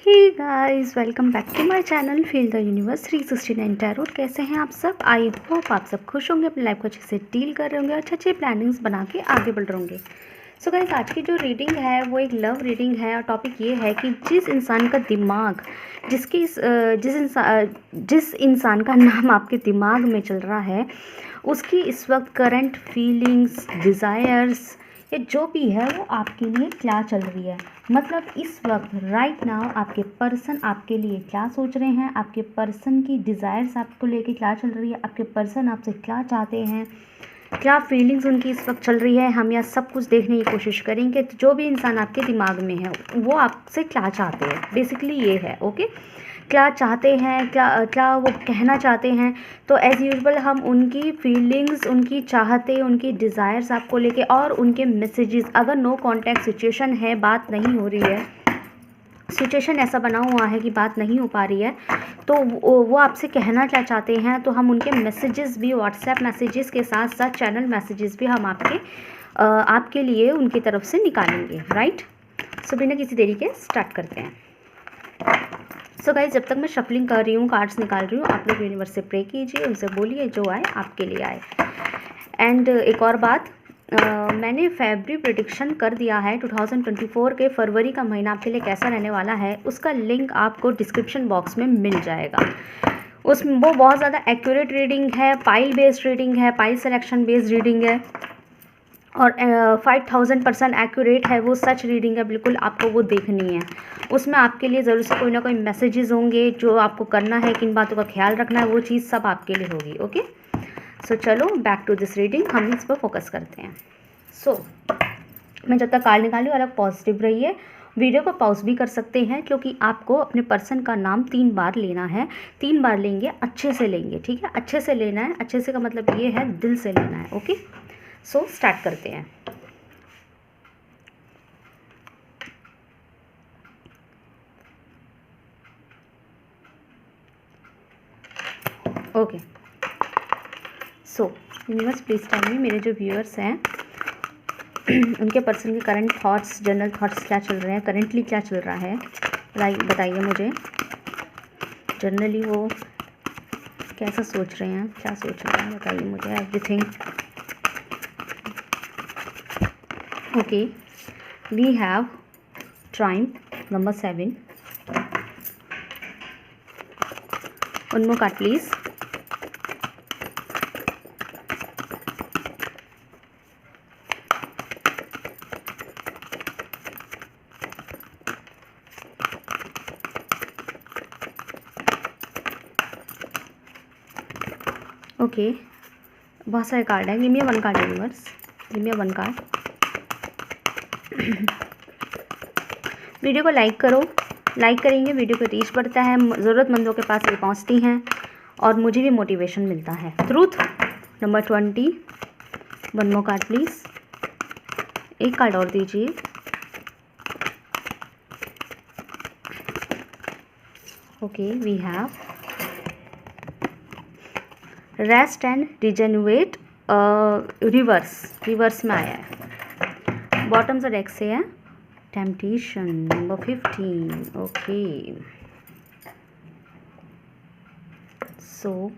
Hey guys, welcome back to my channel feel the universe 369 tarot. कैसे हैं आप सब? आई होप आप सब खुश होंगे, अपनी लाइफ को अच्छे से डील कर रहे होंगे, अच्छे अच्छे प्लानिंग्स बना के आगे बढ़ रहे होंगे। सो गाइस, आज की जो रीडिंग है वो एक लव रीडिंग है और टॉपिक ये है कि जिस इंसान का दिमाग जिस इंसान का नाम आपके दिमाग में चल रहा है उसकी इस वक्त करंट फीलिंग्स, डिज़ायर्स या जो भी है वो आपके लिए क्या चल रही है। मतलब इस वक्त राइट नाउ आपके पर्सन आपके लिए क्या सोच रहे हैं, आपके पर्सन की डिज़ायर्स आपको लेके क्या चल रही है, आपके पर्सन आपसे क्या चाहते हैं, क्या फीलिंग्स उनकी इस वक्त चल रही है। हम यह सब कुछ देखने की कोशिश करेंगे। जो भी इंसान आपके दिमाग में है वो आपसे क्या चाहते हैं, बेसिकली ये है। ओके, क्या चाहते हैं, क्या वो कहना चाहते हैं। तो एज़ यूजुअल हम उनकी फीलिंग्स, उनकी चाहते, उनकी डिज़ायर्स आपको लेके और उनके मैसेजेस, अगर नो कॉन्टैक्ट सिचुएशन है, बात नहीं हो रही है, सिचुएशन ऐसा बना हुआ है कि बात नहीं हो पा रही है, तो वो आपसे कहना क्या चाहते हैं, तो हम उनके मैसेजेस भी व्हाट्सएप मैसेजेस के साथ साथ चैनल मैसेजेस भी हम आपके लिए उनकी तरफ से निकालेंगे। राइट, सो बिना किसी देरी के स्टार्ट करते हैं। सो गाइस, जब तक मैं शफलिंग कर रही हूँ, कार्ड्स निकाल रही हूँ, आप लोग यूनिवर्स से प्रे कीजिए, उनसे बोलिए जो आए आपके लिए आए। एंड एक और बात, मैंने फैब्रिक प्रेडिक्शन कर दिया है 2024 के फरवरी का महीना आपके लिए कैसा रहने वाला है। उसका लिंक आपको डिस्क्रिप्शन बॉक्स में मिल जाएगा। उसमें वो बहुत ज़्यादा एक्यूरेट रीडिंग है, पाइल बेस्ड रीडिंग है, पाइल सिलेक्शन बेस्ड रीडिंग है और 5000% एक्यूरेट है। वो सच रीडिंग है, बिल्कुल आपको वो देखनी है। उसमें आपके लिए ज़रूर से कोई ना कोई मैसेजेस होंगे, जो आपको करना है, किन बातों का ख्याल रखना है, वो चीज़ सब आपके लिए होगी। ओके, सो चलो बैक टू दिस रीडिंग, हम इस पर फोकस करते हैं। सो मैं जब तक कार्ड निकाली अलग पॉजिटिव रहिए। वीडियो को पॉज भी कर सकते हैं क्योंकि आपको अपने पर्सन का नाम 3 बार लेना है। 3 बार लेंगे, अच्छे से लेंगे, ठीक है? अच्छे से लेना है। अच्छे से का मतलब ये है दिल से लेना है। ओके, सो स्टार्ट करते हैं। Okay, so universe please tell me, मेरे जो व्यूअर्स हैं उनके पर्सन के करंट थॉट्स, जनरल थॉट्स क्या चल रहे हैं, करेंटली क्या चल रहा है, बताइए मुझे। जनरली वो कैसा सोच रहे हैं, क्या सोच रहे हैं, बताइए मुझे everything. Okay, we have triumph number 7। One more card please. Okay, बहुत सारे कार्ड हैं। Give me one card universe, give me one card. Video को लाइक करो, लाइक करेंगे वीडियो को रीच बढ़ता है, ज़रूरतमंदों के पास ये पहुंचती हैं और मुझे भी मोटिवेशन मिलता है। Truth number 20। One more card please, एक कार्ड और दीजिए। Okay, we have rest and rejuvenate, reverse में आया है। बॉटम से डेक से है temptation number 15। Okay, so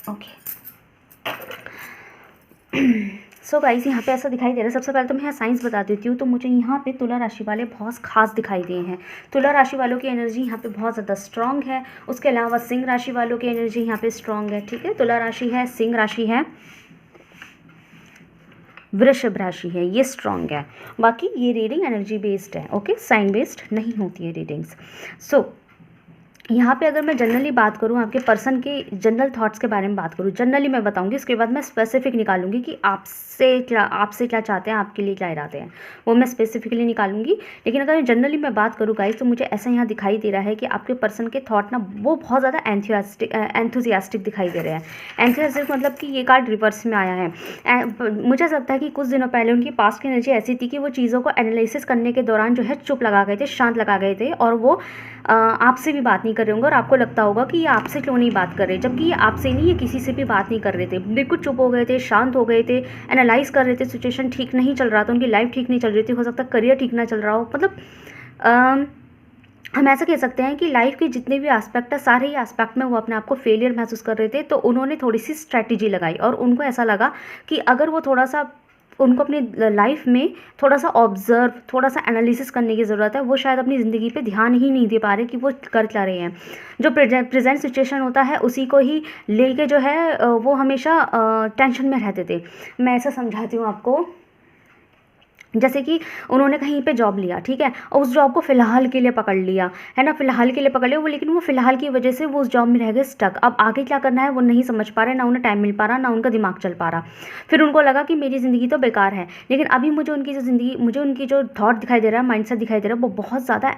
okay, so guys, यहाँ पे ऐसा दिखाई दे रहा है। सबसे पहले तो मैं यहाँ साइंस बता देती हूँ। तो मुझे यहाँ पे तुला राशि वाले बहुत खास दिखाई दिए हैं। तुला राशि वालों की एनर्जी यहाँ पे बहुत ज़्यादा स्ट्रांग है। उसके अलावा सिंह राशि वालों की एनर्जी यहाँ पे स्ट्रांग है। ठीक है, तुला राशि है, सिंह राशि है, वृषभ राशि है, ये स्ट्रांग है। बाकी ये रीडिंग एनर्जी बेस्ड है। ओके, साइन बेस्ड नहीं होती है रीडिंग्स। सो यहाँ पे अगर मैं जनरली बात करूँ, आपके पर्सन के जनरल थॉट्स के बारे में बात करूँ, जनरली मैं बताऊँगी, उसके बाद मैं स्पेसिफिक निकालूंगी कि आपसे क्या चाहते हैं, आपके लिए क्या इरादे हैं, वो मैं स्पेसिफिकली निकालूंगी। लेकिन अगर जनरली मैं बात करूँ गाइस, तो मुझे ऐसा यहाँ दिखाई दे रहा है कि आपके पर्सन के थॉट ना वो बहुत ज़्यादा एंथुजियास्टिक दिखाई दे रहे हैं। एंथुजियास्टिक मतलब कि ये कार्ड रिवर्स में आया है। मुझे ऐसा लगता है कि कुछ दिनों पहले उनकी पास्ट की एनर्जी ऐसी थी कि वो चीज़ों को एनालिसिस करने के दौरान जो है चुप लगा गए थे, शांत लगा गए थे और वो आपसे भी बात नहीं कर रहे होंगे और आपको लगता होगा कि ये आपसे क्यों नहीं बात कर रहे, जबकि ये आपसे नहीं, ये किसी से भी बात नहीं कर रहे थे, बिल्कुल चुप हो गए थे, शांत हो गए थे, एनालाइज कर रहे थे, सिचुएशन ठीक नहीं चल रहा था, उनकी लाइफ ठीक नहीं चल रही थी, हो सकता है करियर ठीक ना चल रहा हो। मतलब हम ऐसा कह सकते हैं कि लाइफ के जितने भी एस्पेक्ट है, सारे ही एस्पेक्ट में वो अपने आप को फेलियर महसूस कर रहे थे। तो उन्होंने थोड़ी सी स्ट्रैटेजी लगाई और उनको ऐसा लगा कि अगर वो थोड़ा सा, उनको अपनी लाइफ में थोड़ा सा ऑब्जर्व, थोड़ा सा एनालिसिस करने की ज़रूरत है। वो शायद अपनी ज़िंदगी पे ध्यान ही नहीं दे पा रहे कि वो कर क्या रहे हैं। जो प्रेजेंट सिचुएशन होता है उसी को ही लेके जो है वो हमेशा टेंशन में रहते थे। मैं ऐसा समझाती हूँ आपको, जैसे कि उन्होंने कहीं पे जॉब लिया, ठीक है, और उस जॉब को फ़िलहाल के लिए पकड़ लिया, है ना, फ़िलहाल के लिए पकड़ लिया वो, लेकिन वो फ़िलहाल की वजह से वो उस जॉब में रह गए स्टक। अब आगे क्या करना है वो नहीं समझ पा रहे, ना उन्हें टाइम मिल पा रहा, ना उनका दिमाग चल पा रहा। फिर उनको लगा कि मेरी ज़िंदगी तो बेकार है, लेकिन अभी मुझे उनकी जो थॉट दिखाई दे रहा है, माइंडसेट दिखाई दे रहा है, वो बहुत ज़्यादा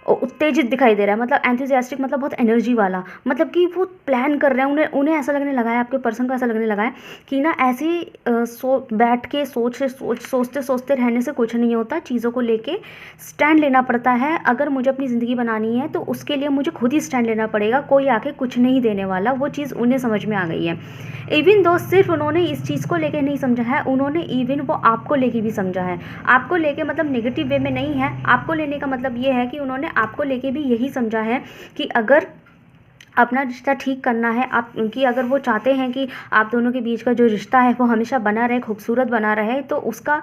उत्तेजित दिखाई दे रहा है। मतलब एंथुसियास्टिक, मतलब बहुत एनर्जी वाला, मतलब कि वो प्लान कर रहे हैं। उन्हें ऐसा लगने लगा है, आपके पर्सन को ऐसा लगने लगा है कि ना ऐसे बैठ के सोचते सोचते रहने से कुछ नहीं होता, चीज़ों को लेके स्टैंड लेना पड़ता है। अगर मुझे अपनी ज़िंदगी बनानी है तो उसके लिए मुझे खुद ही स्टैंड लेना पड़ेगा, कोई आके कुछ नहीं देने वाला। वो चीज़ उन्हें समझ में आ गई है। इवन दो सिर्फ उन्होंने इस चीज़ को लेके नहीं समझा है, उन्होंने इवन वो आपको लेके भी समझा है। आपको लेके मतलब नेगेटिव वे में नहीं है, आपको लेने का मतलब ये है कि उन्होंने आपको लेके भी यही समझा है कि अगर अपना रिश्ता ठीक करना है, आप उनकी, अगर वो चाहते हैं कि आप दोनों के बीच का जो रिश्ता है वो हमेशा बना रहे, खूबसूरत बना रहे, तो उसका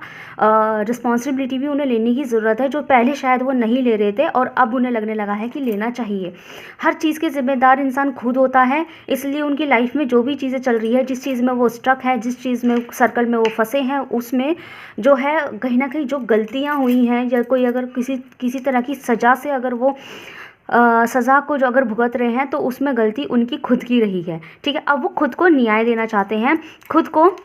रिस्पॉन्सिबिलिटी भी उन्हें लेने की ज़रूरत है, जो पहले शायद वो नहीं ले रहे थे और अब उन्हें लगने लगा है कि लेना चाहिए। हर चीज़ के ज़िम्मेदार इंसान खुद होता है, इसलिए उनकी लाइफ में जो भी चीज़ें चल रही है, जिस चीज़ में वो स्ट्रक है, जिस चीज़ में सर्कल में वो फंसे हैं, उसमें जो है कहीं ना कहीं जो गलतियाँ हुई हैं, या कोई अगर किसी तरह की सज़ा से अगर वो सज़ा को जो अगर भुगत रहे हैं, तो उसमें गलती उनकी खुद की रही है, ठीक है। अब वो खुद को न्याय देना चाहते हैं, खुद को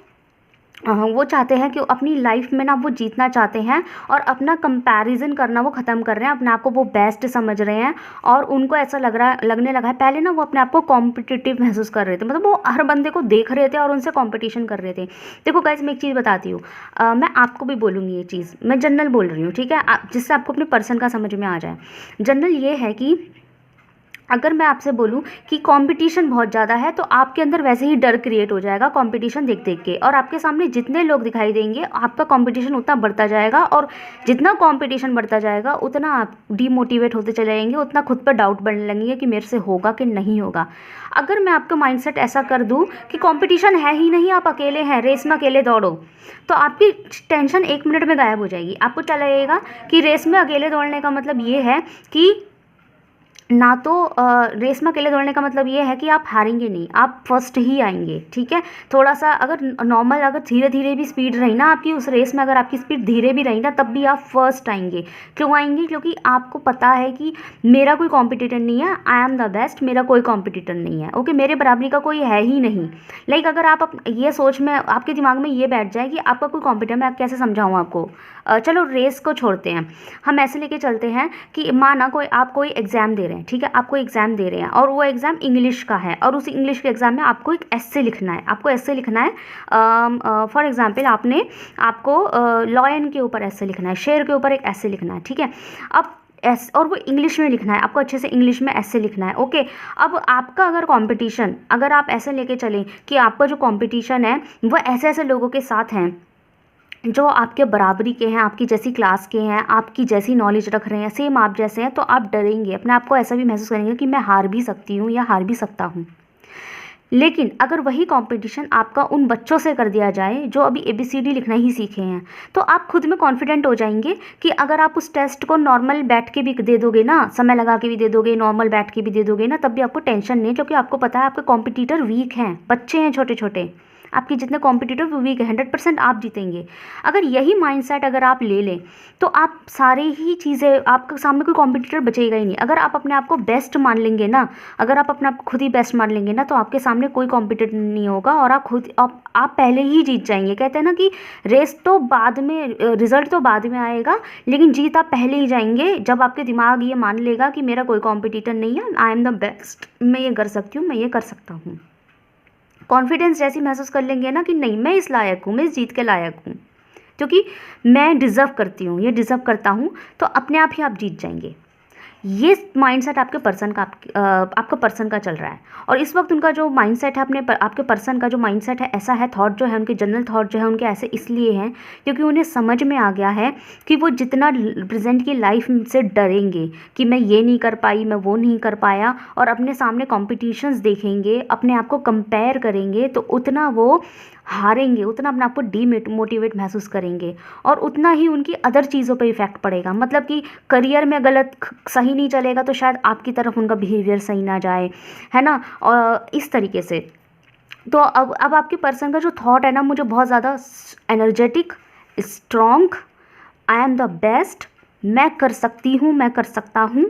वो चाहते हैं कि अपनी लाइफ में ना वो जीतना चाहते हैं और अपना कंपैरिजन करना वो ख़त्म कर रहे हैं, अपने आप को वो बेस्ट समझ रहे हैं। और उनको ऐसा लगने लगा है, पहले ना वो अपने आप को कॉम्पिटिटिव महसूस कर रहे थे, मतलब वो हर बंदे को देख रहे थे और उनसे कंपटीशन कर रहे थे। देखो गाइस, मैं एक चीज़ बताती हूँ, मैं आपको भी बोलूँगी ये चीज़, मैं जनरल बोल रही हूँ, ठीक है, जिससे आपको अपने पर्सन का समझ में आ जाए। जनरल ये है कि अगर मैं आपसे बोलूं कि कंपटीशन बहुत ज़्यादा है, तो आपके अंदर वैसे ही डर क्रिएट हो जाएगा कंपटीशन देख देख के, और आपके सामने जितने लोग दिखाई देंगे आपका कंपटीशन उतना बढ़ता जाएगा, और जितना कंपटीशन बढ़ता जाएगा उतना आप डीमोटिवेट होते चले जाएंगे, उतना खुद पर डाउट बढ़ने लगेंगे कि मेरे से होगा कि नहीं होगा। अगर मैं आपका माइंडसेट ऐसा कर दूँ कि कंपटीशन है ही नहीं, आप अकेले हैं, रेस में अकेले दौड़ो, तो आपकी टेंशन 1 मिनट में गायब हो जाएगी। आपको क्या लगेगा कि रेस में अकेले दौड़ने का मतलब ये है कि ना, तो रेस में अकेले दौड़ने का मतलब ये है कि आप हारेंगे नहीं, आप फर्स्ट ही आएंगे, ठीक है। थोड़ा सा अगर नॉर्मल, अगर धीरे धीरे भी स्पीड रही ना आपकी उस रेस में, अगर आपकी स्पीड धीरे भी रही ना, तब भी आप फर्स्ट आएंगे। क्यों आएंगे? क्योंकि आपको पता है कि मेरा कोई कॉम्पिटिटर नहीं है, आई एम द बेस्ट, मेरा कोई कॉम्पिटिटर नहीं है, ओके, मेरे बराबरी का कोई है ही नहीं। लाइक अगर आप ये सोच में, आपके दिमाग में ये बैठ जाए कि आपका कोई कॉम्पिटिटर, मैं कैसे समझाऊँ आपको, चलो रेस को छोड़ते हैं, हम ऐसे लेके चलते हैं कि माना आप कोई एग्ज़ाम दे रहे हैं, ठीक है, आप कोई एग्ज़ाम दे रहे हैं और वो एग्ज़ाम इंग्लिश का है, और उस इंग्लिश के एग्ज़ाम में आपको एक एस्से लिखना है, फॉर एग्जांपल आपको लॉयन के ऊपर एस्से लिखना है, शेर के ऊपर एक एस्से लिखना है, ठीक है। अब और वो इंग्लिश में लिखना है, आपको अच्छे से इंग्लिश में ऐसे लिखना है, ओके। अब आपका अगर कंपटीशन, अगर आप ऐसे लेके चलें कि आपका जो कंपटीशन है वो ऐसे ऐसे लोगों के साथ हैं जो आपके बराबरी के हैं, आपकी जैसी क्लास के हैं, आपकी जैसी नॉलेज रख रहे हैं, सेम आप जैसे हैं, तो आप डरेंगे, अपने आप को ऐसा भी महसूस करेंगे कि मैं हार भी सकती हूँ या हार भी सकता हूँ। लेकिन अगर वही कंपटीशन आपका उन बच्चों से कर दिया जाए जो अभी ABCD लिखना ही सीखे हैं, तो आप खुद में कॉन्फिडेंट हो जाएंगे कि अगर आप उस टेस्ट को नॉर्मल बैठ के भी दे दोगे ना, समय लगा के भी दे दोगे, नॉर्मल बैठ के भी दे दोगे ना, तब भी आपको टेंशन नहीं, क्योंकि आपको पता है आपके कॉम्पिटिटर वीक हैं, बच्चे हैं छोटे छोटे, आपके जितने कॉम्पिटिटर वो वीक है, 100% आप जीतेंगे। अगर यही माइंडसेट अगर आप ले लें तो आप सारे ही चीज़ें, आपके सामने कोई कॉम्पिटिटर बचेगा ही नहीं। अगर आप अपने आप को बेस्ट मान लेंगे ना, अगर आप अपने आप को खुद ही बेस्ट मान लेंगे ना, तो आपके सामने कोई कॉम्पिटिटर नहीं होगा और आप पहले ही जीत जाएंगे। कहते हैं ना कि रेस तो बाद में, रिजल्ट तो बाद में आएगा, लेकिन जीत आप पहले ही जाएंगे जब आपके दिमाग ये मान लेगा कि मेरा कोई कॉम्पिटिटर नहीं है, आई एम द बेस्ट, मैं ये कर सकती हूँ, मैं ये कर सकता हूँ। कॉन्फिडेंस जैसी महसूस कर लेंगे ना कि नहीं, मैं इस लायक हूँ, मैं इस जीत के लायक हूँ, क्योंकि मैं डिज़र्व करती हूँ, ये डिज़र्व करता हूँ, तो अपने आप ही आप जीत जाएंगे। ये माइंडसेट आपके पर्सन का आपका पर्सन का चल रहा है। और इस वक्त उनका जो माइंडसेट है आपके पर्सन का जो माइंडसेट है, ऐसा है, थॉट जो है उनके, जनरल थॉट जो है उनके ऐसे इसलिए हैं क्योंकि उन्हें समझ में आ गया है कि वो जितना प्रेजेंट की लाइफ से डरेंगे कि मैं ये नहीं कर पाई, मैं वो नहीं कर पाया, और अपने सामने कॉम्पिटिशन्स देखेंगे, अपने आप को कंपेयर करेंगे, तो उतना वो हारेंगे, उतना अपने आप को डीमोटिवेट महसूस करेंगे, और उतना ही उनकी अदर चीज़ों पे इफ़ेक्ट पड़ेगा। मतलब कि करियर में गलत सही नहीं चलेगा तो शायद आपकी तरफ उनका बिहेवियर सही ना जाए, है ना, और इस तरीके से। तो अब आपके पर्सन का जो थॉट है ना, मुझे बहुत ज़्यादा energetic, strong, I am the best, मैं कर सकती हूँ, मैं कर सकता हूँ,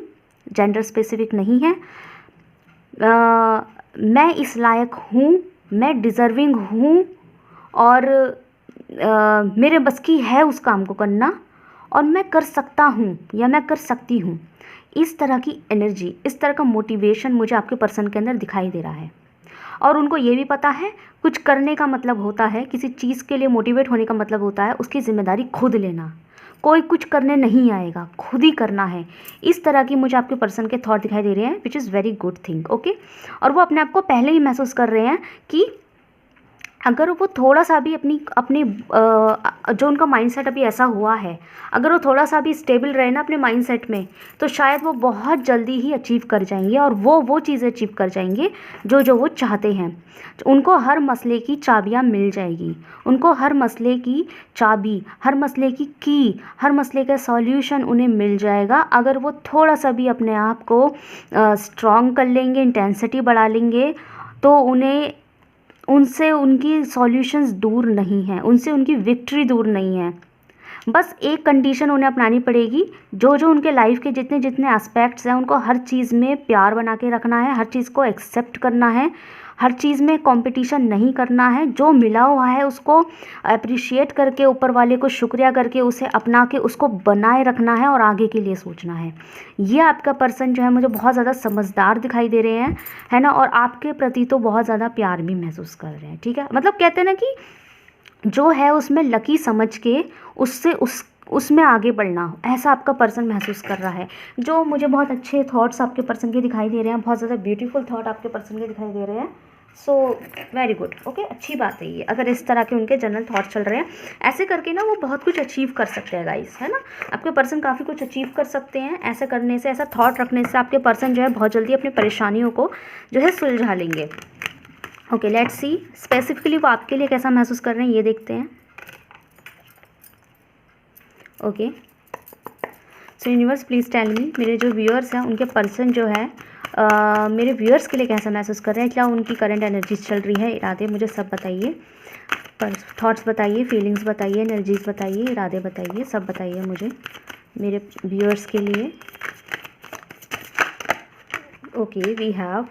जेंडर स्पेसिफिक नहीं है, मैं इस लायक हूँ, मैं डिज़र्विंग हूँ, और मेरे बस की है उस काम को करना, और मैं कर सकता हूँ या मैं कर सकती हूँ। इस तरह की एनर्जी, इस तरह का मोटिवेशन मुझे आपके पर्सन के अंदर दिखाई दे रहा है। और उनको ये भी पता है कुछ करने का मतलब होता है, किसी चीज़ के लिए मोटिवेट होने का मतलब होता है उसकी ज़िम्मेदारी खुद लेना। कोई कुछ करने नहीं आएगा, खुद ही करना है। इस तरह की मुझे आपके पर्सन के थॉट दिखाई दे रहे हैं, which is very good thing, okay. और वो अपने आप को पहले ही महसूस कर रहे हैं कि अगर वो थोड़ा सा भी अपनी जो उनका माइंडसेट अभी ऐसा हुआ है, अगर वो थोड़ा सा भी स्टेबल रहे ना अपने माइंडसेट में, तो शायद वो बहुत जल्दी ही अचीव कर जाएंगे, और वो चीज़ें अचीव कर जाएंगे जो वो चाहते हैं। उनको हर मसले की चाबियाँ मिल जाएगी, उनको हर मसले की चाबी, हर मसले की हर मसले का सॉल्यूशन उन्हें मिल जाएगा, अगर वो थोड़ा सा भी अपने आप को स्ट्रॉन्ग कर लेंगे, इंटेंसिटी बढ़ा लेंगे, तो उनसे उनकी सॉल्यूशंस दूर नहीं हैं, उनसे उनकी विक्ट्री दूर नहीं है। बस एक कंडीशन उन्हें अपनानी पड़ेगी, जो उनके लाइफ के जितने जितने एस्पेक्ट्स हैं उनको हर चीज़ में प्यार बना के रखना है, हर चीज़ को एक्सेप्ट करना है, हर चीज़ में कंपटीशन नहीं करना है, जो मिला हुआ है उसको अप्रिशिएट करके, ऊपर वाले को शुक्रिया करके, उसे अपना के उसको बनाए रखना है और आगे के लिए सोचना है। ये आपका पर्सन जो है मुझे बहुत ज़्यादा समझदार दिखाई दे रहे हैं, है ना, और आपके प्रति तो बहुत ज़्यादा प्यार भी महसूस कर रहे हैं, ठीक है। मतलब कहते हैं ना कि जो है उसमें लकी समझ के उसमें आगे बढ़ना, ऐसा आपका पर्सन महसूस कर रहा है। जो मुझे बहुत अच्छे थॉट्स आपके पर्सन के दिखाई दे रहे हैं, बहुत ज़्यादा ब्यूटीफुल थॉट आपके पर्सन के दिखाई दे रहे हैं। सो वेरी गुड, ओके, अच्छी बात है ये, अगर इस तरह के उनके जनरल थॉट चल रहे हैं, ऐसे करके ना वो बहुत कुछ अचीव कर सकते हैं गाइस, है ना। आपके पर्सन काफ़ी कुछ अचीव कर सकते हैं ऐसे करने से, ऐसा थॉट रखने से आपके पर्सन जो है बहुत जल्दी अपनी परेशानियों को जो है सुलझा लेंगे। ओके, लेट्स सी स्पेसिफिकली वो आपके लिए कैसा महसूस कर रहे हैं, ये देखते हैं। Okay, so universe please tell me, मेरे जो व्यूअर्स हैं उनके पर्सन जो है मेरे व्यूअर्स के लिए कैसा महसूस कर रहे हैं, क्या उनकी करंट एनर्जीज चल रही है, इरादे मुझे सब बताइए, पर थॉट्स बताइए, फीलिंग्स बताइए, एनर्जीज बताइए, इरादे बताइए, सब बताइए मुझे मेरे व्यूअर्स के लिए। Okay, we have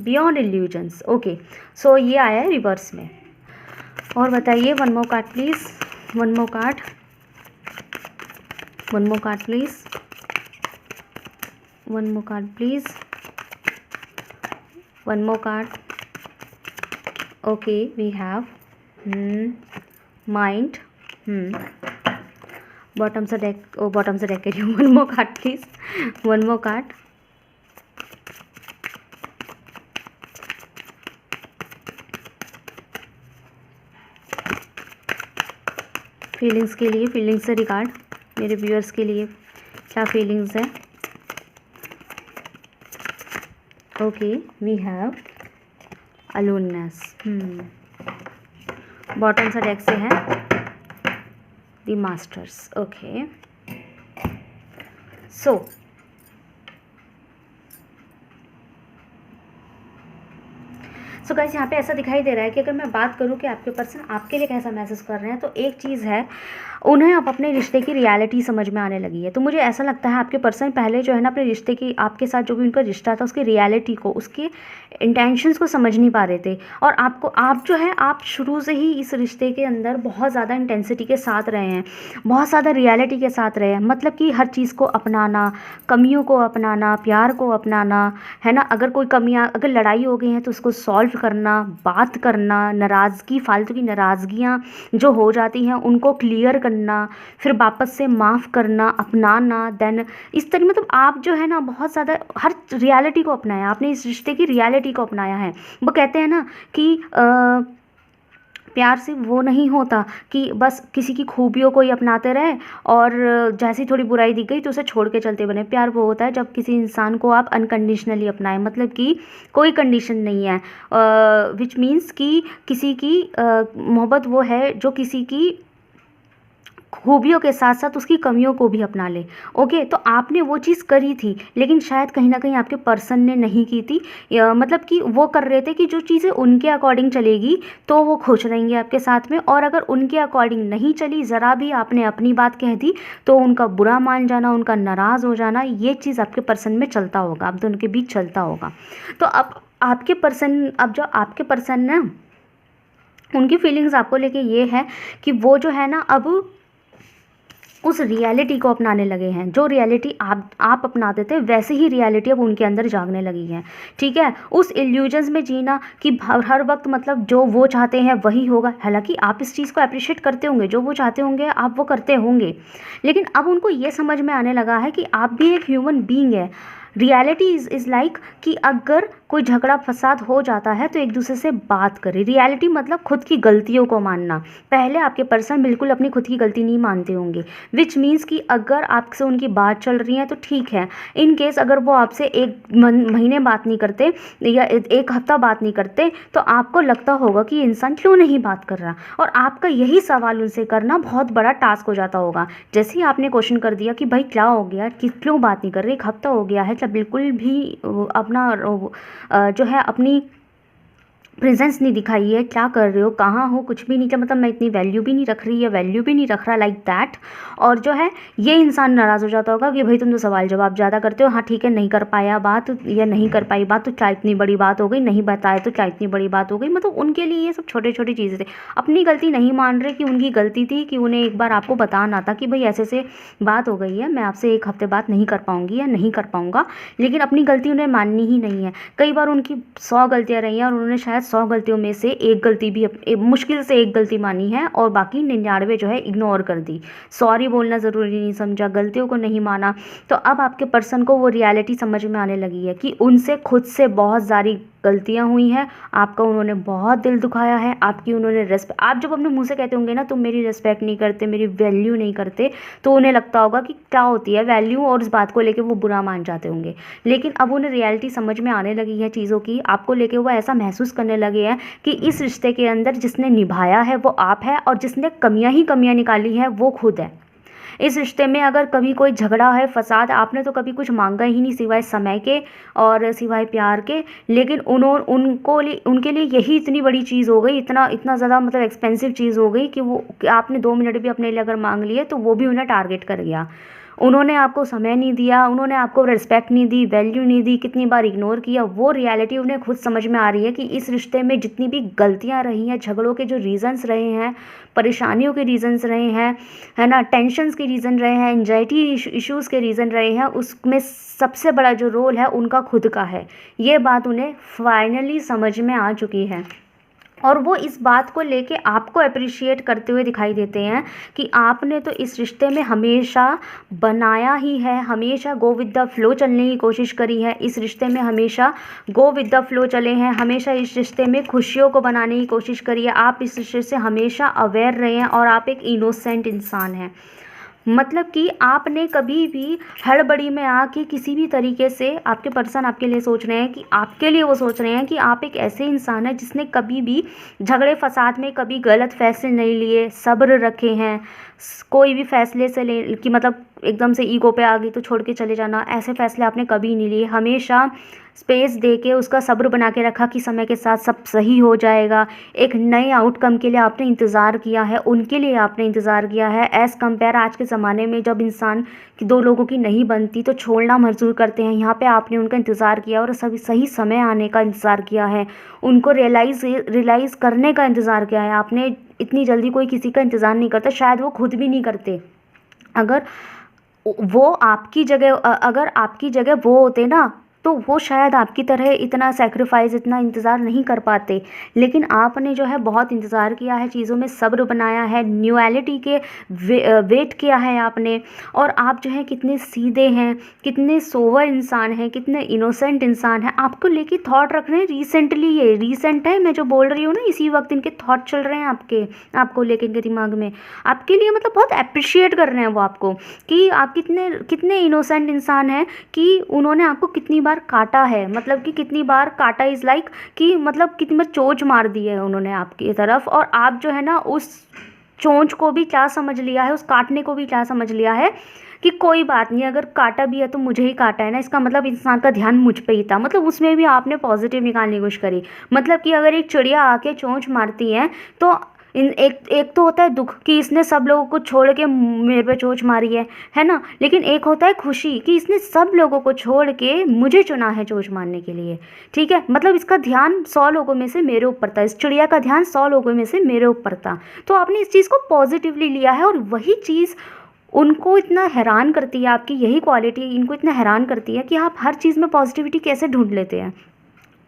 beyond illusions. Okay, so ये आया है रिवर्स में। और बताइए, one more card please, one more card, one more card please, one more card please, one more card. Okay, we have mind, bottom से deck, bottom से deck करिए, one more card please, one more card. Feelings के लिए, feelings से regard मेरे viewers के लिए क्या फीलिंग्स है। Okay, we have aloneness, bottom से डेक से है the masters. Okay, so guys यहाँ पे ऐसा दिखाई दे रहा है कि अगर मैं बात करूँ कि आपके पर्सन आपके लिए कैसा महसूस कर रहे हैं, तो एक चीज़ है, उन्हें अब अपने रिश्ते की रियलिटी समझ में आने लगी है। तो मुझे ऐसा लगता है आपके पर्सन पहले जो है ना अपने रिश्ते की, आपके साथ जो भी उनका रिश्ता था उसकी रियलिटी को, उसके इंटेंशंस को समझ नहीं पा रहे थे। और आप जो है, आप शुरू से ही इस रिश्ते के अंदर बहुत ज़्यादा इंटेंसिटी के साथ रहे हैं, बहुत ज़्यादा रियलिटी के साथ रहे हैं। मतलब कि हर चीज़ को अपनाना, कमियों को अपनाना, प्यार को अपनाना, है ना। अगर कोई कमियाँ, अगर लड़ाई हो गई है तो उसको सॉल्व सॉल्व करना, बात करना, नाराज़गी, फालतू की नाराज़गियाँ जो हो जाती हैं उनको क्लियर करना, फिर वापस से माफ़ करना, अपनाना, देन इस तरह मतलब आप जो है ना बहुत ज़्यादा हर रियलिटी को अपनाया, आपने इस रिश्ते की रियलिटी को अपनाया है। वो कहते हैं ना कि प्यार से वो नहीं होता कि बस किसी की खूबियों को ही अपनाते रहे और जैसी थोड़ी बुराई दिख गई तो उसे छोड़ के चलते बने। प्यार वो होता है जब किसी इंसान को आप अनकंडीशनली अपनाएं, मतलब कि कोई कंडीशन नहीं है, विच मीन्स कि किसी की मोहब्बत वो है जो किसी की खूबियों के साथ साथ उसकी कमियों को भी अपना ले। ओके, तो आपने वो चीज़ करी थी लेकिन शायद कहीं ना कहीं आपके पर्सन ने नहीं की थी, मतलब कि वो कर रहे थे कि जो चीज़ें उनके अकॉर्डिंग चलेगी तो वो खुश रहेंगे आपके साथ में, और अगर उनके अकॉर्डिंग नहीं चली, ज़रा भी आपने अपनी बात कह दी तो उनका बुरा मान जाना, उनका नाराज़ हो जाना, ये चीज़ आपके पर्सन में चलता होगा, आप दोनों के बीच चलता होगा। तो अब आपके पर्सन, अब जो आपके पर्सन ना, उनकी फीलिंग्स आपको लेके ये है कि वो जो है ना अब उस रियलिटी को अपनाने लगे हैं, जो रियलिटी आप अपनाते थे वैसे ही रियलिटी अब उनके अंदर जागने लगी है। ठीक है, उस इल्यूजन्स में जीना कि हर वक्त मतलब जो वो चाहते हैं वही होगा। हालांकि आप इस चीज़ को अप्रिशिएट करते होंगे, जो वो चाहते होंगे आप वो करते होंगे, लेकिन अब उनको ये समझ में आने लगा है कि आप भी एक ह्यूमन बीइंग है। रियलिटी इज़ लाइक कि अगर कोई झगड़ा फसाद हो जाता है तो एक दूसरे से बात करें। रियलिटी मतलब खुद की गलतियों को मानना। पहले आपके पर्सन बिल्कुल अपनी खुद की गलती नहीं मानते होंगे, विच मीन्स कि अगर आपसे उनकी बात चल रही है तो ठीक है। इन केस अगर वो आपसे एक महीने बात नहीं करते या एक हफ्ता बात नहीं करते तो आपको लगता होगा कि ये इंसान क्यों नहीं बात कर रहा, और आपका यही सवाल उनसे करना बहुत बड़ा टास्क हो जाता होगा। जैसे ही आपने क्वेश्चन कर दिया कि भाई क्या हो गया, कि क्यों बात नहीं कर रही, एक हफ्ता हो गया है, क्या बिल्कुल भी अपना जो है अपनी प्रेजेंस नहीं दिखाई है, क्या कर रहे हो, कहाँ हो, कुछ भी नहीं किया, मतलब मैं इतनी वैल्यू भी नहीं रख रही है, वैल्यू भी नहीं रख रहा, लाइक दैट। और जो है ये इंसान नाराज़ हो जाता होगा कि भाई तुम तो सवाल जवाब ज़्यादा करते हो, हाँ ठीक है नहीं कर पाया बात या नहीं कर पाई बात तो क्या इतनी बड़ी बात हो गई, नहीं बताए तो क्या इतनी बड़ी बात हो गई। मतलब उनके लिए ये सब छोटे छोटी चीज़ें थे, अपनी गलती नहीं मान रहे कि उनकी गलती थी कि उन्हें एक बार आपको बताना था कि भाई ऐसे ऐसे बात हो गई है, मैं आपसे एक हफ्ते बात नहीं कर पाऊँगी या नहीं कर पाऊँगा, लेकिन अपनी गलती उन्हें माननी ही नहीं है। कई बार उनकी 100 गलतियाँ रही हैं और उन्होंने शायद 100 गलतियों में से एक गलती भी मुश्किल से एक गलती मानी है और बाकी 99 जो है इग्नोर कर दी। सॉरी बोलना ज़रूरी नहीं समझा, गलतियों को नहीं माना। तो अब आपके पर्सन को वो रियलिटी समझ में आने लगी है कि उनसे खुद से बहुत सारी गलतियां हुई हैं, आपका उन्होंने बहुत दिल दुखाया है, आपकी उन्होंने रेस्पेक्ट, आप जब अपने मुंह से कहते होंगे ना तुम मेरी रेस्पेक्ट नहीं करते, मेरी वैल्यू नहीं करते, तो उन्हें लगता होगा कि क्या होती है वैल्यू, और इस बात को लेके वो बुरा मान जाते होंगे। लेकिन अब उन्हें रियलिटी समझ में आने लगी है चीज़ों की, आपको लेके वो ऐसा महसूस करने लगे हैं कि इस रिश्ते के अंदर जिसने निभाया है वो आप है, और जिसने कमियां ही कमियां निकाली है वो खुद है। इस रिश्ते में अगर कभी कोई झगड़ा है, फसाद, आपने तो कभी कुछ मांगा ही नहीं सिवाय समय के और सिवाय प्यार के, लेकिन उनके लिए यही इतनी बड़ी चीज़ हो गई, इतना इतना ज़्यादा मतलब एक्सपेंसिव चीज़ हो गई कि आपने 2 मिनट भी अपने लिए अगर मांग लिए तो वो भी उन्हें टारगेट कर गया। उन्होंने आपको समय नहीं दिया, उन्होंने आपको रिस्पेक्ट नहीं दी, वैल्यू नहीं दी, कितनी बार इग्नोर किया। वो रियलिटी उन्हें खुद समझ में आ रही है कि इस रिश्ते में जितनी भी गलतियां रही हैं, झगड़ों के जो रीज़न्स रहे हैं, परेशानियों के रीज़न्स रहे हैं, है ना, टेंशन्स के रीज़न रहे हैं, एंजाइटी इश्यूज़ के रीज़न रहे हैं, उसमें सबसे बड़ा जो रोल है उनका खुद का है। ये बात उन्हें फाइनली समझ में आ चुकी है और वो इस बात को लेके आपको अप्रिशिएट करते हुए दिखाई देते हैं कि आपने तो इस रिश्ते में हमेशा बनाया ही है, हमेशा गो विद द फ्लो चलने की कोशिश करी है, इस रिश्ते में हमेशा गो विद द फ्लो चले हैं, हमेशा इस रिश्ते में खुशियों को बनाने की कोशिश करी है, आप इस रिश्ते से हमेशा अवेयर रहे हैं और आप एक इनोसेंट इंसान हैं। मतलब कि आपने कभी भी हड़बड़ी में आके किसी भी तरीके से, आपके पर्सन आपके लिए सोच रहे हैं कि आपके लिए वो सोच रहे हैं कि आप एक ऐसे इंसान हैं जिसने कभी भी झगड़े फसाद में कभी गलत फैसले नहीं लिए, सब्र रखे हैं, कोई भी फैसले से ले कि मतलब एकदम से ईगो पे आ गई तो छोड़ के चले जाना, ऐसे फैसले आपने कभी नहीं लिए। हमेशा स्पेस दे के उसका सब्र बना के रखा कि समय के साथ सब सही हो जाएगा। एक नए आउटकम के लिए आपने इंतज़ार किया है, उनके लिए आपने इंतज़ार किया है। एज़ कम्पेयर आज के ज़माने में जब इंसान की 2 लोगों की नहीं बनती तो छोड़ना मंजूर करते हैं, यहाँ पे आपने उनका इंतज़ार किया और सभी सही समय आने का इंतज़ार किया है, उनको रियलाइज़ करने का इंतज़ार किया है आपने। इतनी जल्दी कोई किसी का इंतज़ार नहीं करता, शायद वो खुद भी नहीं करते। अगर वो आपकी जगह अगर आपकी जगह वो होते ना तो वो शायद आपकी तरह इतना सैक्रिफाइस, इतना इंतज़ार नहीं कर पाते, लेकिन आपने जो है बहुत इंतज़ार किया है, चीज़ों में सब्र बनाया है, न्यूअलिटी के वेट किया है आपने। और आप जो है कितने सीधे हैं, कितने सोवर इंसान हैं, कितने इनोसेंट इंसान हैं, आपको लेके थॉट रख रहे हैं। रिसेंटली, ये रिसेंट है मैं जो बोल रही हूँ ना, इसी वक्त इनके थॉट चल रहे हैं आपको लेके इनके दिमाग में, आपके लिए मतलब बहुत अप्रिशिएट कर रहे हैं वो आपको, कि आप कितने कितने इनोसेंट इंसान हैं, कि उन्होंने आपको कितनी बार काटा है, मतलब कि कितनी बार काटा इज़ लाइक कि मतलब कितनी बार चोंच मार दी है उन्होंने आपकी तरफ, और आप जो है ना उस चोंच को भी क्या समझ लिया है, उस काटने को भी क्या समझ लिया है कि कोई बात नहीं, अगर काटा भी है तो मुझे ही काटा है ना, इसका मतलब इंसान का ध्यान मुझ पे ही था। मतलब उसमें भी आपने पॉजिटिव निकालने की कोशिश करी। मतलब कि अगर एक चिड़िया आके चोंच मारती है तो इन एक एक तो होता है दुख कि इसने सब लोगों को छोड़ के मेरे पे चोंच मारी है ना, लेकिन एक होता है खुशी कि इसने सब लोगों को छोड़ के मुझे चुना है चोंच मारने के लिए। ठीक है, मतलब इसका ध्यान 100 लोगों में से मेरे ऊपर था, इस चिड़िया का ध्यान 100 लोगों में से मेरे ऊपर था। तो आपने इस चीज़ को पॉजिटिवली लिया है, और वही चीज़ उनको इतना हैरान करती है, आपकी यही क्वालिटी इनको इतना हैरान करती है कि आप हर चीज़ में पॉजिटिविटी कैसे ढूंढ लेते हैं।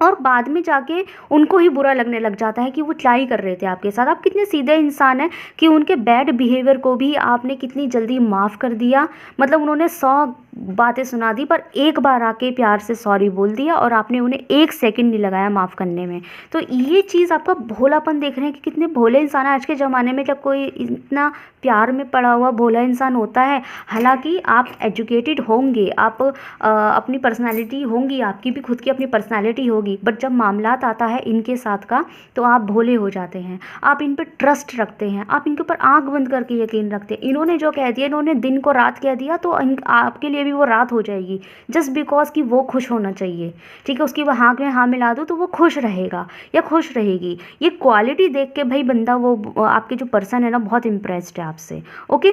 और बाद में जाके उनको ही बुरा लगने लग जाता है कि वो क्या ही कर रहे थे आपके साथ। आप कितने सीधे इंसान हैं कि उनके बैड बिहेवियर को भी आपने कितनी जल्दी माफ़ कर दिया। मतलब उन्होंने 100 बातें सुना दी, पर एक बार आके प्यार से सॉरी बोल दिया, और आपने उन्हें 1 सेकंड नहीं लगाया माफ़ करने में। तो ये चीज़ आपका भोलापन देख रहे हैं कि कितने भोले इंसान हैं आज के ज़माने में। जब कोई इतना प्यार में पड़ा हुआ भोला इंसान होता है, हालांकि आप एजुकेटेड होंगे, आप अपनी पर्सनालिटी होंगी, आपकी भी खुद की अपनी पर्सनालिटी होगी, बट जब मामलात आता है इनके साथ का, तो आप भोले हो जाते हैं। आप इन पर ट्रस्ट रखते हैं, आप इनके ऊपर आंख बंद करके यकीन रखते हैं। इन्होंने जो कह दिया, इन्होंने दिन को रात कह दिया, तो आपके लिए भी वो रात हो जाएगी, जस्ट बिकॉज कि वो खुश होना चाहिए। ठीक है, उसकी वो हाँ में हाँ मिला दो तो वो खुश रहेगा या खुश रहेगी। ये क्वालिटी देख के भाई बंदा, वो आपके जो पर्सन है ना, बहुत इम्प्रेस्ड है आपसे। ओके,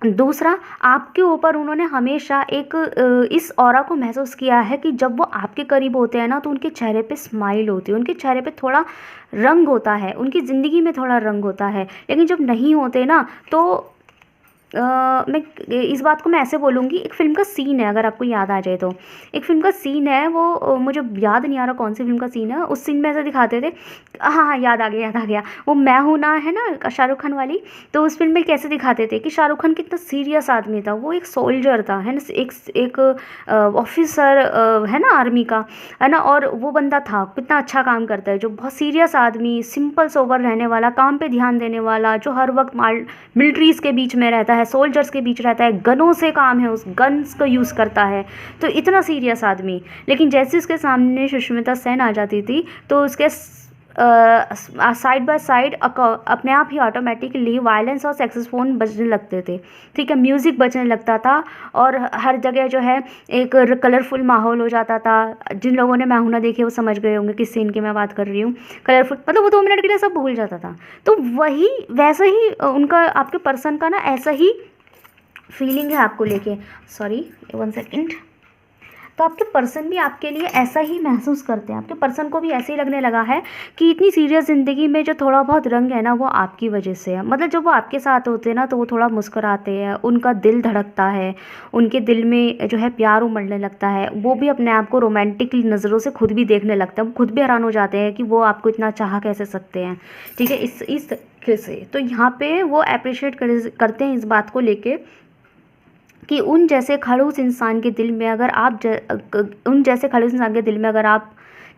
दूसरा, आपके ऊपर उन्होंने हमेशा एक इस ऑरा को महसूस किया है कि जब वो आपके करीब होते हैं ना, तो उनके चेहरे पे स्माइल होती है, उनके चेहरे पे थोड़ा रंग होता है, उनकी ज़िंदगी में थोड़ा रंग होता है। लेकिन जब नहीं होते ना, तो मैं इस बात को मैं ऐसे बोलूँगी, एक फ़िल्म का सीन है, अगर आपको याद आ जाए तो। एक फ़िल्म का सीन है वो, मुझे याद नहीं आ रहा कौन सी फ़िल्म का सीन है। उस सीन में ऐसे दिखाते थे, हाँ हाँ याद आ गया, वो मैं हूं ना है ना, शाहरुख खान वाली। तो उस फिल्म में कैसे दिखाते थे कि शाहरुख खान कितना सीरियस आदमी था। वो एक सोल्जर था, है ना, एक ऑफिसर है ना आर्मी का, है ना, और वो बंदा था कितना अच्छा काम करता है, जो बहुत सीरियस आदमी, सिंपल सोबर रहने वाला, काम पे ध्यान देने वाला, जो हर वक्त मिलिट्रीज़ के बीच में रहता है, सोल्जर्स के बीच रहता है, गनों से काम है, उस गन्स को यूज़ करता है। तो इतना सीरियस आदमी, लेकिन जैसे उसके सामने सुष्मिता सेन आ जाती थी, तो उसके साइड बाय साइड अपने आप ही ऑटोमेटिकली वायलेंस और सेक्सोफोन बजने लगते थे। ठीक है, म्यूज़िक बजने लगता था, और हर जगह जो है एक कलरफुल माहौल हो जाता था। जिन लोगों ने मैं हूं ना देखी वो समझ गए होंगे किस सीन की मैं बात कर रही हूँ। कलरफुल मतलब वो 2 मिनट के लिए सब भूल जाता था। तो वही वैसा ही उनका, आपके पर्सन का ना ऐसा ही फीलिंग है आपको लेके। Sorry 1 second. तो आपके पर्सन भी आपके लिए ऐसा ही महसूस करते हैं। आपके पर्सन को भी ऐसे ही लगने लगा है कि इतनी सीरियस ज़िंदगी में जो थोड़ा बहुत रंग है ना, वो आपकी वजह से है। मतलब जब वो आपके साथ होते हैं ना, तो वो थोड़ा मुस्कुराते हैं, उनका दिल धड़कता है, उनके दिल में जो है प्यार उमड़ने लगता है। वो भी अपने आप को रोमांटिक नज़रों से खुद भी देखने लगते हैं। वो खुद भी हैरान हो जाते हैं कि वो आपको इतना चाह कैसे सकते हैं। ठीक है, इस तरीके से तो यहाँ पे वो अप्रिशिएट करते हैं इस बात को लेके कि उन जैसे खड़ूस इंसान के दिल में अगर आप उन जैसे खड़ूस इंसान के दिल में अगर आप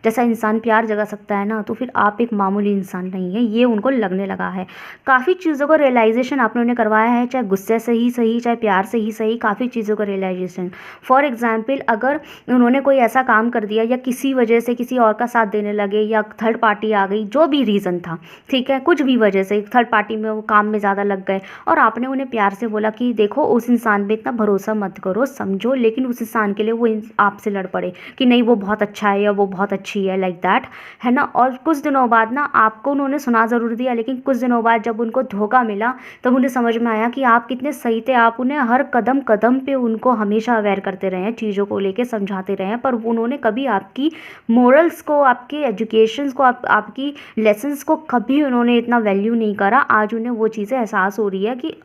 जैसा इंसान प्यार जगा सकता है ना, तो फिर आप एक मामूली इंसान नहीं है, ये उनको लगने लगा है। काफ़ी चीज़ों का रियलाइजेशन आपने उन्हें करवाया है, चाहे गुस्से से ही सही, चाहे प्यार से ही सही, काफ़ी चीज़ों का रियलाइजेशन। फॉर एग्जाम्पल, अगर उन्होंने कोई ऐसा काम कर दिया या किसी वजह से किसी और का साथ देने लगे, या थर्ड पार्टी आ गई, जो भी रीज़न था, ठीक है, कुछ भी वजह से थर्ड पार्टी में वो काम में ज़्यादा लग गए, और आपने उन्हें प्यार से बोला कि देखो उस इंसान पे इतना भरोसा मत करो, समझो, लेकिन उस इंसान के लिए वो आपसे लड़ पड़े कि नहीं वो बहुत अच्छा है या वो बहुत अच्छी अच्छी है, लाइक दैट, है ना। और कुछ दिनों बाद ना आपको उन्होंने सुना ज़रूर दिया, लेकिन कुछ दिनों बाद जब उनको धोखा मिला तब उन्हें समझ में आया कि आप कितने सही थे। आप उन्हें हर कदम कदम पे उनको हमेशा अवेयर करते रहे हैं, चीज़ों को लेके समझाते रहे हैं, पर उन्होंने कभी आपकी मोरल्स को, आपके एजुकेशंस को, आपकी लेसन्स को कभी उन्होंने इतना वैल्यू नहीं करा। आज उन्हें वो चीज़ें एहसास हो रही है कि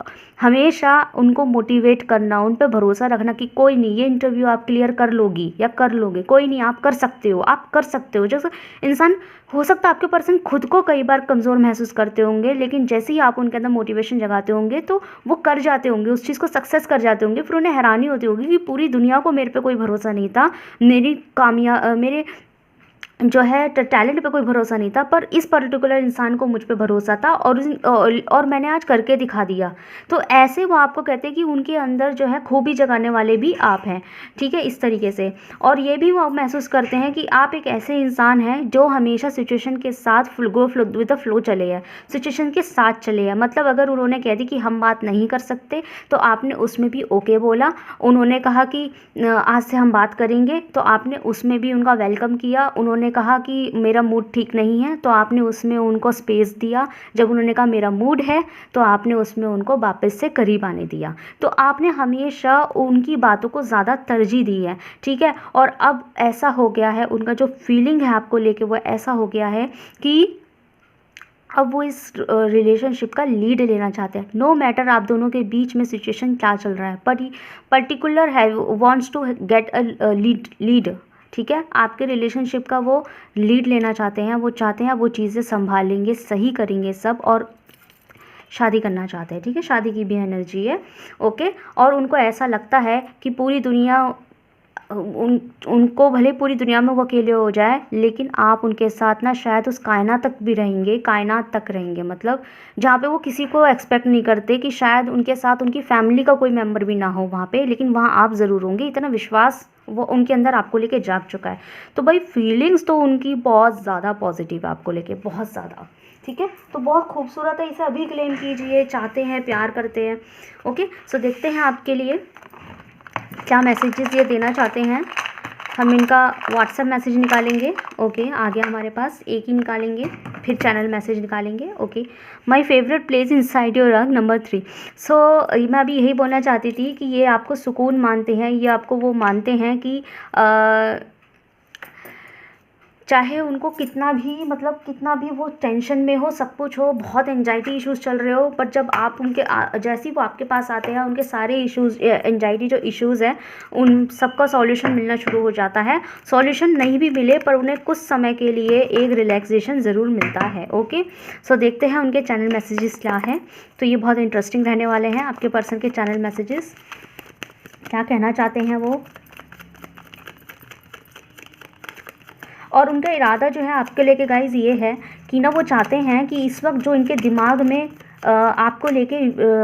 हमेशा उनको मोटिवेट करना, उन पे भरोसा रखना कि कोई नहीं, ये इंटरव्यू आप क्लियर कर लोगी या कर लोगे, कोई नहीं, आप कर सकते हो, आप कर सकते हो। जैसे इंसान, हो सकता है आपके पर्सन खुद को कई बार कमज़ोर महसूस करते होंगे, लेकिन जैसे ही आप उनके अंदर मोटिवेशन जगाते होंगे तो वो कर जाते होंगे, उस चीज़ को सक्सेस कर जाते होंगे। फिर उन्हें हैरानी होती होगी कि पूरी दुनिया को मेरे पे कोई भरोसा नहीं था, मेरे जो है टैलेंट पे कोई भरोसा नहीं था, पर इस पर्टिकुलर इंसान को मुझ पे भरोसा था और मैंने आज करके दिखा दिया। तो ऐसे वो आपको कहते हैं कि उनके अंदर जो है खूबी जगाने वाले भी आप हैं, ठीक है, इस तरीके से। और ये भी वो महसूस करते हैं कि आप एक ऐसे इंसान हैं जो हमेशा सिचुएशन के साथ फ्लो विद द फ्लो चले हैं, सिचुएशन के साथ चले हैं। मतलब अगर उन्होंने कह दी कि हम बात नहीं कर सकते तो आपने उसमें भी ओके बोला। उन्होंने कहा कि आज से हम बात करेंगे तो आपने उसमें भी उनका वेलकम किया। उन्होंने कहा कि मेरा मूड ठीक नहीं है तो आपने उसमें उनको स्पेस दिया। जब उन्होंने कहा मेरा मूड है तो आपने उसमें उनको वापस से करीब आने दिया। तो आपने हमेशा उनकी बातों को ज़्यादा तरजीह दी है, ठीक है। और अब ऐसा हो गया है, उनका जो फीलिंग है आपको लेके वो ऐसा हो गया है कि अब वो इस रिलेशनशिप का लीड लेना चाहते हैं। नो मैटर आप दोनों के बीच में सिचुएशन क्या चल रहा है, पर पर्टिकुलर है wants to get a lead, ठीक है। आपके रिलेशनशिप का वो लीड लेना चाहते हैं, वो चाहते हैं वो चीज़ें संभालेंगे, सही करेंगे सब, और शादी करना चाहते हैं, ठीक है। शादी की भी एनर्जी है, ओके। और उनको ऐसा लगता है कि पूरी दुनिया उनको भले पूरी दुनिया में वो अकेले हो जाए, लेकिन आप उनके साथ ना शायद उस कायनात तक भी रहेंगे, कायनात तक रहेंगे। मतलब जहाँ पे वो किसी को एक्सपेक्ट नहीं करते कि शायद उनके साथ उनकी फैमिली का कोई मेंबर भी ना हो वहाँ पे, लेकिन वहाँ आप ज़रूर होंगे। इतना विश्वास वो उनके अंदर आपको लेके जाग चुका है। तो भाई फीलिंग्स तो उनकी बहुत ज़्यादा पॉजिटिव है आपको लेके, बहुत ज़्यादा, ठीक है। तो बहुत खूबसूरत है, इसे अभी क्लेम कीजिए, चाहते हैं, प्यार करते हैं, ओके। सो देखते हैं आपके लिए क्या मैसेजेस ये देना चाहते हैं। हम इनका व्हाट्सएप मैसेज निकालेंगे, ओके। आ गया हमारे पास, एक ही निकालेंगे, फिर चैनल मैसेज निकालेंगे, okay. My favourite place inside your रग नंबर 3। सो मैं अभी यही बोलना चाहती थी कि ये आपको सुकून मानते हैं, ये आपको वो मानते हैं कि चाहे उनको कितना भी, मतलब कितना भी वो टेंशन में हो, सब कुछ हो, बहुत एंजाइटी इश्यूज़ चल रहे हो, पर जब आप उनके जैसे ही वो आपके पास आते हैं, उनके सारे इश्यूज़, एंजाइटी जो इश्यूज़ हैं, उन सबका सॉल्यूशन मिलना शुरू हो जाता है। सॉल्यूशन नहीं भी मिले पर उन्हें कुछ समय के लिए एक रिलैक्सेशन ज़रूर मिलता है, ओके। सो देखते हैं उनके चैनल मैसेजेस क्या हैं। तो ये बहुत इंटरेस्टिंग रहने वाले हैं, आपके पर्सन के चैनल मैसेजेस क्या कहना चाहते हैं वो, और उनका इरादा जो है आपके लेके गाइज ये है कि ना वो चाहते हैं कि इस वक्त जो इनके दिमाग में आपको लेके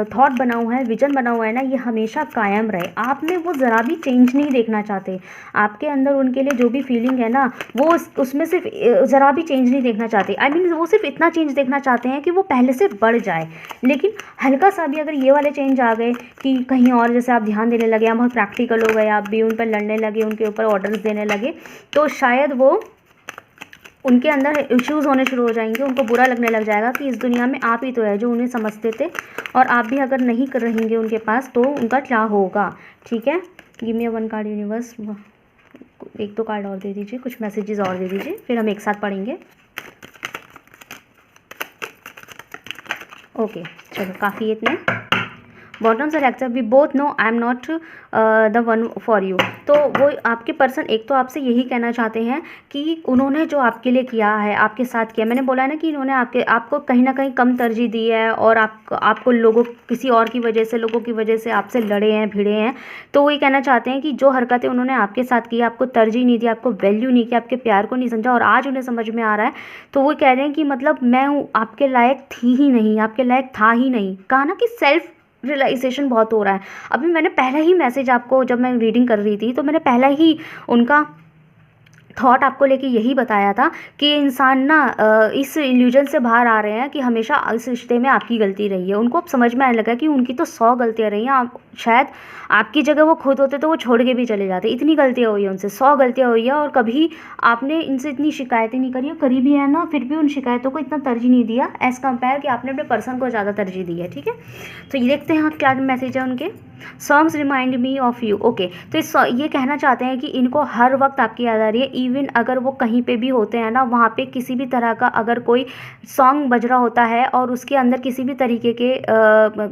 थॉट बना हुआ है, विजन बना हुआ है ना, ये हमेशा कायम रहे। आप में वो ज़रा भी चेंज नहीं देखना चाहते। आपके अंदर उनके लिए जो भी फीलिंग है ना, वो उसमें सिर्फ ज़रा भी चेंज नहीं देखना चाहते। आई मीन वो सिर्फ इतना चेंज देखना चाहते हैं कि वो पहले से बढ़ जाए। लेकिन हल्का सा भी अगर ये वाले चेंज आ गए कि कहीं और, जैसे आप ध्यान देने लगे, आप बहुत प्रैक्टिकल हो गए, आप भी उन पर लड़ने लगे, उनके ऊपर ऑर्डर्स देने लगे, तो शायद वो उनके अंदर इश्यूज़ होने शुरू हो जाएंगे। उनको बुरा लगने लग जाएगा कि इस दुनिया में आप ही तो है जो उन्हें समझते थे, और आप भी अगर नहीं कर रहेंगे उनके पास तो उनका क्या होगा, ठीक है। Give me 1 card universe, 1-2 card और दे दीजिए, कुछ मैसेजेस और दे दीजिए, फिर हम एक साथ पढ़ेंगे, ओके। चलो काफ़ी इतने। बॉटम्स और except, we both know I am not the one for you. तो वो आपके पर्सन एक तो आपसे यही कहना चाहते हैं कि उन्होंने जो आपके लिए किया है, आपके साथ किया, मैंने बोला है ना कि इन्होंने आपको कहीं ना कहीं कम तरजीह दी है, और आपको लोगों, किसी और की वजह से, लोगों की वजह से आपसे लड़े हैं, भिड़े हैं। तो वो ये कहना चाहते हैं कि जो हरकतें उन्होंने आपके साथ की, आपको तरजीह नहीं दी, आपको वैल्यू नहीं की, आपके प्यार को नहीं समझा, और आज उन्हें समझ में आ रहा है, तो वो कह रहे हैं कि मतलब मैं आपके लायक थी ही नहीं, आपके लायक था ही नहीं। कहा ना कि सेल्फ रियलाइजेशन बहुत हो रहा है। अभी मैंने पहला ही मैसेज आपको, जब मैं रीडिंग कर रही थी तो मैंने पहला ही उनका थॉट आपको लेके यही बताया था कि इंसान ना इस इल्यूजन से बाहर आ रहे हैं कि हमेशा इस रिश्ते में आपकी गलती रही है। उनको अब समझ में आने लगा कि उनकी तो 100 गलतियाँ रही हैं, आप शायद आपकी जगह वो खुद होते तो वो छोड़ के भी चले जाते। इतनी गलतियाँ हुई हैं उनसे, 100 गलतियाँ हुई हैं, और कभी आपने इनसे इतनी शिकायतें नहीं करी, और करी भी है ना, फिर भी उन शिकायतों को इतना तरजीह नहीं दिया एज़ कम्पेयर कि आपने अपने पर्सन को ज़्यादा तरजीह दी है। ठीक है, तो ये देखते हैं क्या मैसेज है उनके। Songs remind me of you. Okay, तो ये कहना चाहते हैं कि इनको हर वक्त आपकी याद आ रही है, इवन अगर वो कहीं पे भी होते हैं ना, वहाँ पे किसी भी तरह का अगर कोई सॉन्ग बज रहा होता है और उसके अंदर किसी भी तरीके के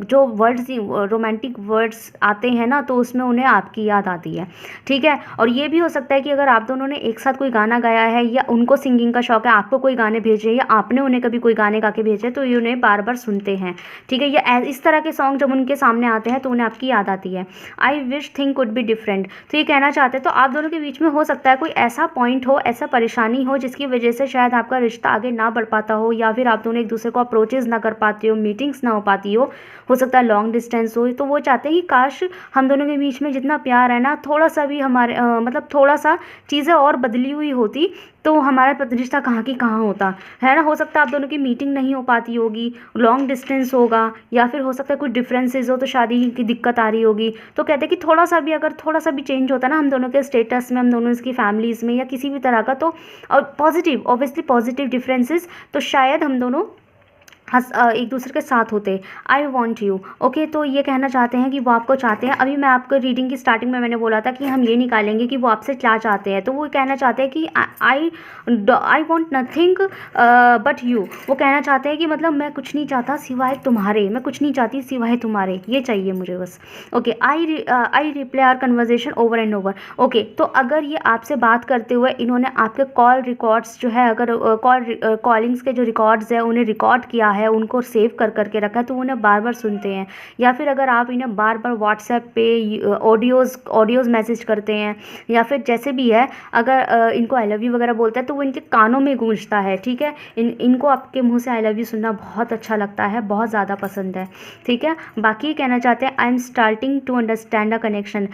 जो वर्ड्स, रोमांटिक वर्ड्स आते हैं ना, तो उसमें उन्हें आपकी याद आती है। ठीक है, और ये भी हो सकता है कि अगर आप दोनों ने एक साथ कोई गाना गाया है, या उनको सिंगिंग का शौक है, आपको कोई गाने भेजे, या आपने उन्हें कभी कोई गाने गा के भेजे, तो ये उन्हें बार बार सुनते हैं। ठीक है, या इस तरह के सॉन्ग जब उनके सामने आते हैं तो उन्हें आपकी याद आती है। I wish thing could be different. तो ये कहना चाहते हैं, तो आप दोनों के बीच में हो सकता है कोई ऐसा पॉइंट हो, ऐसा परेशानी हो, जिसकी वजह से शायद आपका रिश्ता आगे ना बढ़ पाता हो, या फिर आप दोनों एक दूसरे को अप्रोचेज ना कर पाते हो, मीटिंग्स ना हो पाती हो सकता है लॉन्ग डिस्टेंस हो। तो वो चाहते हैं कि काश हम दोनों के बीच में जितना प्यार है ना, थोड़ा सा भी हमारे मतलब थोड़ा सा चीज़ें और बदली हुई होती, तो हमारा रिश्ता कहाँ की कहाँ होता है ना। हो सकता है आप दोनों की मीटिंग नहीं हो पाती होगी, लॉन्ग डिस्टेंस होगा, या फिर हो सकता है कुछ डिफरेंसेस हो, तो शादी की दिक्कत आ रही होगी। तो कहते हैं कि थोड़ा सा भी, अगर थोड़ा सा भी चेंज होता ना हम दोनों के स्टेटस में, हम दोनों की फैमिलीज़ में, या किसी भी तरह का, तो और पॉजिटिव, ऑब्वियसली पॉजिटिव डिफरेंसेस, तो शायद हम दोनों एक दूसरे के साथ होते। I want you. ओके, तो ये कहना चाहते हैं कि वो आपको चाहते हैं। अभी मैं आपको रीडिंग की स्टार्टिंग में मैंने बोला था कि हम ये निकालेंगे कि वो आपसे क्या चाहते हैं। तो वो कहना चाहते हैं कि I want nothing but you. वो कहना चाहते हैं कि मतलब मैं कुछ नहीं चाहता सिवाय तुम्हारे, मैं कुछ नहीं चाहती सिवाय तुम्हारे, ये चाहिए मुझे बस। Okay, I reply our conversation over and over. Okay, तो अगर ये आपसे बात करते हुए इन्होंने आपके कॉल रिकॉर्ड्स जो है, अगर कॉलिंग्स के जो रिकॉर्ड्स है उन्हें रिकॉर्ड किया है, उनको सेव कर करके रखा है, तो उन्हें बार बार सुनते हैं। या फिर अगर आप इन्हें बार बार व्हाट्सएप पे ऑडियोज़ मैसेज करते हैं, या फिर जैसे भी है, अगर इनको आई लव यू वगैरह बोलते हैं, तो वो इनके कानों में गूंजता है। ठीक है, इनको आपके मुंह से आई लव यू सुनना बहुत अच्छा लगता है, बहुत ज़्यादा पसंद है। ठीक है, बाकी ये कहना चाहते हैं I am starting to understand a connection.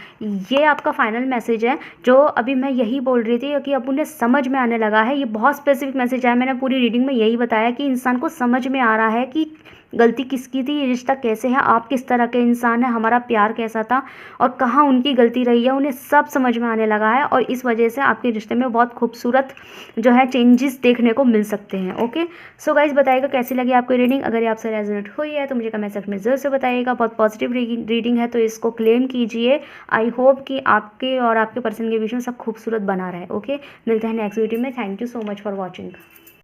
ये आपका फाइनल मैसेज है, जो अभी मैं यही बोल रही थी कि अब उन्हें समझ में आने लगा है। ये बहुत स्पेसिफिक मैसेज है, मैंने पूरी रीडिंग में यही बताया कि इंसान को समझ में आ रहा है कि गलती किसकी थी, ये रिश्ता कैसे है, आप किस तरह के इंसान हैं, हमारा प्यार कैसा था, और कहाँ उनकी गलती रही है, उन्हें सब समझ में आने लगा है। और इस वजह से आपके रिश्ते में बहुत खूबसूरत जो है चेंजेस देखने को मिल सकते हैं। ओके, सो गाइज बताइएगा कैसी लगी आपको रीडिंग। अगर ये आपसे रेजोनेट हुई है तो मुझे कमेंट सेक्शन में ज़रूर से बताइएगा। बहुत पॉजिटिव रीडिंग है, तो इसको क्लेम कीजिए। आई होप कि आपके और आपके पर्सन के बीच में सब खूबसूरत बना रहे। ओके, मिलते हैं नेक्स्ट वीडियो में। Thank you so much for watching.